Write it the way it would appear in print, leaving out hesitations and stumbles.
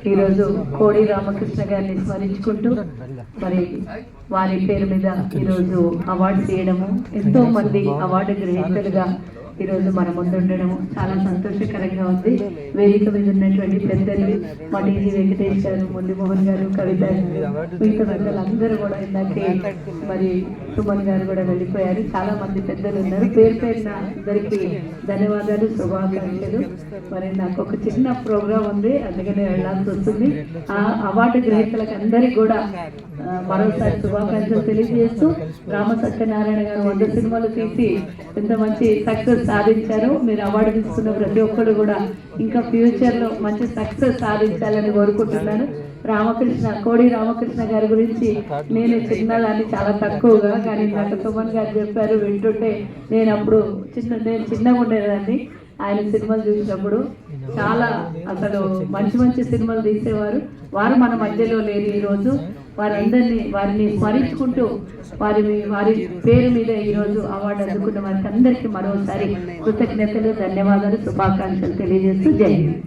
ఈరోజు కోడి రామకృష్ణ గారిని స్మరించుకుంటూ మరి వారి పేరు మీద ఈరోజు అవార్డు చేయడము, ఎంతో మంది అవార్డు గ్రహీతలుగా ఈరోజు మన ముందు ఉండడం చాలా సంతోషకరంగా ఉంది. వేదిక మీద ఉన్నటువంటి పెద్దలు మా టీజీ వెంకటేష్ గారు, మురళీమోహన్ గారు, కవిత మిగతా పెద్దలు అందరూ కూడా ఇందాకే మరి సుమన్ గారు కూడా వెళ్ళిపోయారు. చాలా మంది పెద్దలు ఉన్నారు. పేరు పేరున అందరికీ ధన్యవాదాలు, శుభాకాంక్షలు. మరి నాకు ఒక చిన్న ప్రోగ్రాం ఉంది, అందుకనే వెళ్ళాల్సి వస్తుంది. ఆ అవార్డు గ్రహీతలకు అందరికీ కూడా మరోసారి శుభాకాంక్షలు తెలియజేస్తూ, రామ సత్యనారాయణ గారు 100 సినిమాలు తీసి ఎంత మంచి సక్సెస్ సాధించారు. మీరు అవార్డు తీసుకున్న ప్రతి ఒక్కరు కూడా ఇంకా ఫ్యూచర్ లో మంచి సక్సెస్ సాధించాలని కోరుకుంటున్నాను. కోడి రామకృష్ణ గారి గురించి నేను చిన్నదాన్ని, చాలా తక్కువగా, కానీ నాకు సుమన్ గారు చెప్పారు వింటుంటే నేను చిన్నగా ఉండేదాన్ని. ఆయన సినిమాలు చూసినప్పుడు చాలా అసలు మంచి మంచి సినిమాలు తీసేవారు. వారు మన మధ్యలో లేరు ఈరోజు. వారిని స్మరించుకుంటూ వారి పేరు మీద ఈరోజు అవార్డు అందుకున్న వారికి అందరికీ మరోసారి కృతజ్ఞతలు, ధన్యవాదాలు, శుభాకాంక్షలు తెలియజేస్తూ జై హింద్.